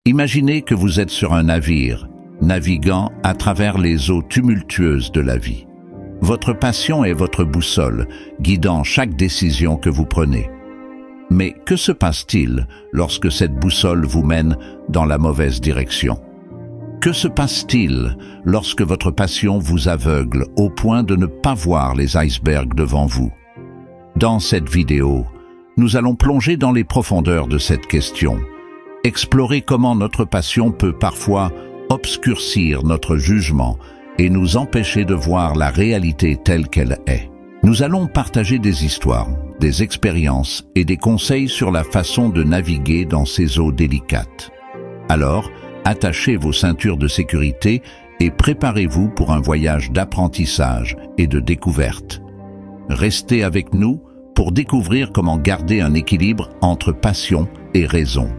Imaginez que vous êtes sur un navire, naviguant à travers les eaux tumultueuses de la vie. Votre passion est votre boussole, guidant chaque décision que vous prenez. Mais que se passe-t-il lorsque cette boussole vous mène dans la mauvaise direction? Que se passe-t-il lorsque votre passion vous aveugle au point de ne pas voir les icebergs devant vous? Dans cette vidéo, nous allons plonger dans les profondeurs de cette question, explorer comment notre passion peut parfois obscurcir notre jugement et nous empêcher de voir la réalité telle qu'elle est. Nous allons partager des histoires, des expériences et des conseils sur la façon de naviguer dans ces eaux délicates. Alors, attachez vos ceintures de sécurité et préparez-vous pour un voyage d'apprentissage et de découverte. Restez avec nous pour découvrir comment garder un équilibre entre passion et raison.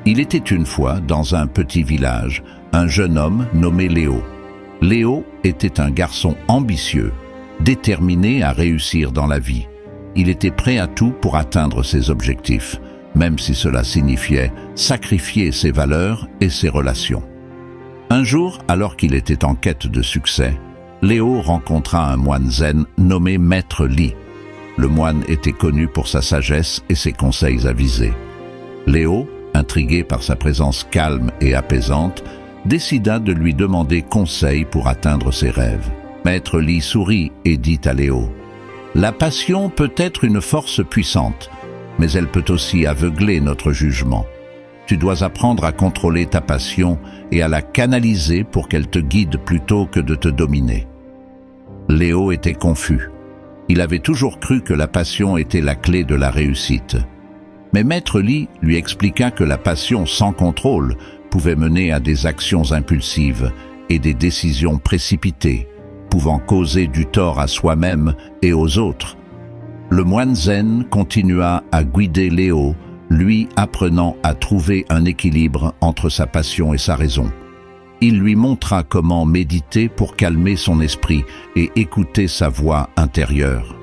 Il était une fois, dans un petit village, un jeune homme nommé Léo. Léo était un garçon ambitieux, déterminé à réussir dans la vie. Il était prêt à tout pour atteindre ses objectifs, même si cela signifiait sacrifier ses valeurs et ses relations. Un jour, alors qu'il était en quête de succès, Léo rencontra un moine zen nommé Maître Li. Le moine était connu pour sa sagesse et ses conseils avisés. Léo, intrigué par sa présence calme et apaisante, décida de lui demander conseil pour atteindre ses rêves. Maître Li sourit et dit à Léo: « La passion peut être une force puissante, mais elle peut aussi aveugler notre jugement. Tu dois apprendre à contrôler ta passion et à la canaliser pour qu'elle te guide plutôt que de te dominer. » Léo était confus. Il avait toujours cru que la passion était la clé de la réussite. Mais Maître Li lui expliqua que la passion sans contrôle pouvait mener à des actions impulsives et des décisions précipitées, pouvant causer du tort à soi-même et aux autres. Le moine zen continua à guider Léo, lui apprenant à trouver un équilibre entre sa passion et sa raison. Il lui montra comment méditer pour calmer son esprit et écouter sa voix intérieure.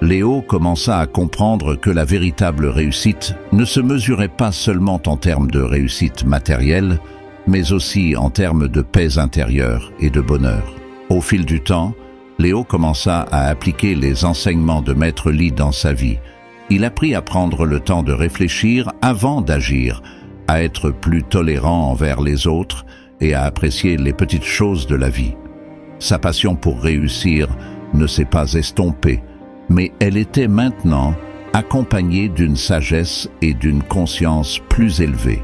Léo commença à comprendre que la véritable réussite ne se mesurait pas seulement en termes de réussite matérielle, mais aussi en termes de paix intérieure et de bonheur. Au fil du temps, Léo commença à appliquer les enseignements de Maître Li dans sa vie. Il apprit à prendre le temps de réfléchir avant d'agir, à être plus tolérant envers les autres et à apprécier les petites choses de la vie. Sa passion pour réussir ne s'est pas estompée, mais elle était maintenant accompagnée d'une sagesse et d'une conscience plus élevée.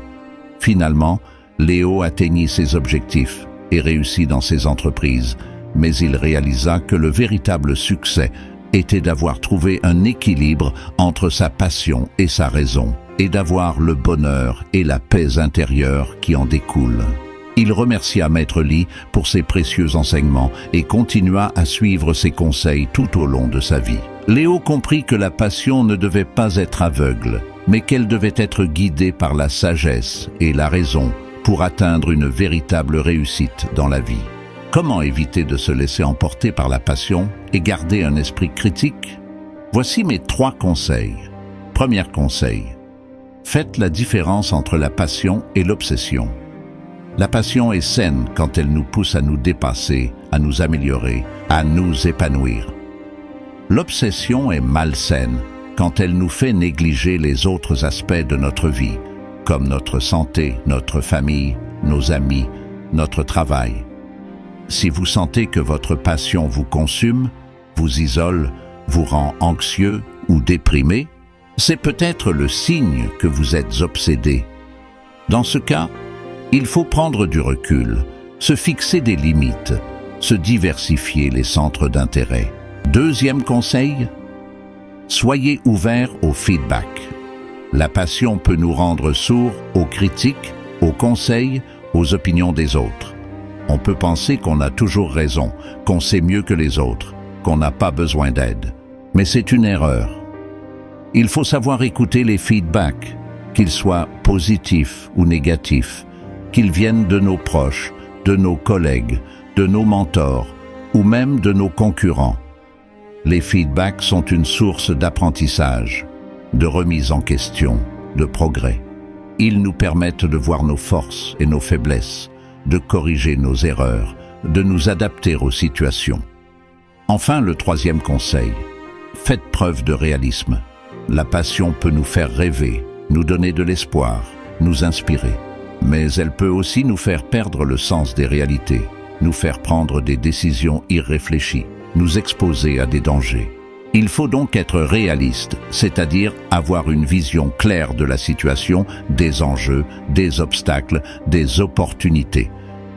Finalement, Léo atteignit ses objectifs et réussit dans ses entreprises, mais il réalisa que le véritable succès était d'avoir trouvé un équilibre entre sa passion et sa raison, et d'avoir le bonheur et la paix intérieure qui en découlent. Il remercia Maître Li pour ses précieux enseignements et continua à suivre ses conseils tout au long de sa vie. Léo comprit que la passion ne devait pas être aveugle, mais qu'elle devait être guidée par la sagesse et la raison pour atteindre une véritable réussite dans la vie. Comment éviter de se laisser emporter par la passion et garder un esprit critique? Voici mes 3 conseils. Premier conseil: faites la différence entre la passion et l'obsession. La passion est saine quand elle nous pousse à nous dépasser, à nous améliorer, à nous épanouir. L'obsession est malsaine quand elle nous fait négliger les autres aspects de notre vie, comme notre santé, notre famille, nos amis, notre travail. Si vous sentez que votre passion vous consume, vous isole, vous rend anxieux ou déprimé, c'est peut-être le signe que vous êtes obsédé. Dans ce cas, il faut prendre du recul, se fixer des limites, se diversifier les centres d'intérêt. Deuxième conseil, soyez ouverts au feedback. La passion peut nous rendre sourds aux critiques, aux conseils, aux opinions des autres. On peut penser qu'on a toujours raison, qu'on sait mieux que les autres, qu'on n'a pas besoin d'aide. Mais c'est une erreur. Il faut savoir écouter les feedbacks, qu'ils soient positifs ou négatifs, qu'ils viennent de nos proches, de nos collègues, de nos mentors ou même de nos concurrents. Les feedbacks sont une source d'apprentissage, de remise en question, de progrès. Ils nous permettent de voir nos forces et nos faiblesses, de corriger nos erreurs, de nous adapter aux situations. Enfin, le troisième conseil, faites preuve de réalisme. La passion peut nous faire rêver, nous donner de l'espoir, nous inspirer. Mais elle peut aussi nous faire perdre le sens des réalités, nous faire prendre des décisions irréfléchies, nous exposer à des dangers. Il faut donc être réaliste, c'est-à-dire avoir une vision claire de la situation, des enjeux, des obstacles, des opportunités.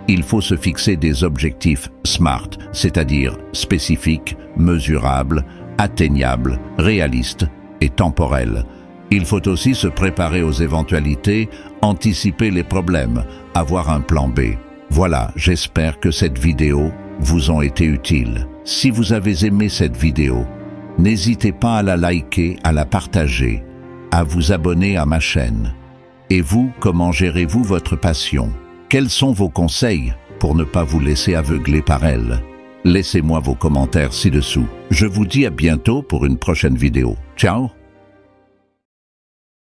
Il faut se fixer des objectifs SMART, c'est-à-dire spécifiques, mesurables, atteignables, réalistes et temporels. Il faut aussi se préparer aux éventualités, anticiper les problèmes, avoir un plan B. Voilà, j'espère que cette vidéo vous a été utile. Si vous avez aimé cette vidéo, n'hésitez pas à la liker, à la partager, à vous abonner à ma chaîne. Et vous, comment gérez-vous votre passion? Quels sont vos conseils pour ne pas vous laisser aveugler par elle? Laissez-moi vos commentaires ci-dessous. Je vous dis à bientôt pour une prochaine vidéo. Ciao!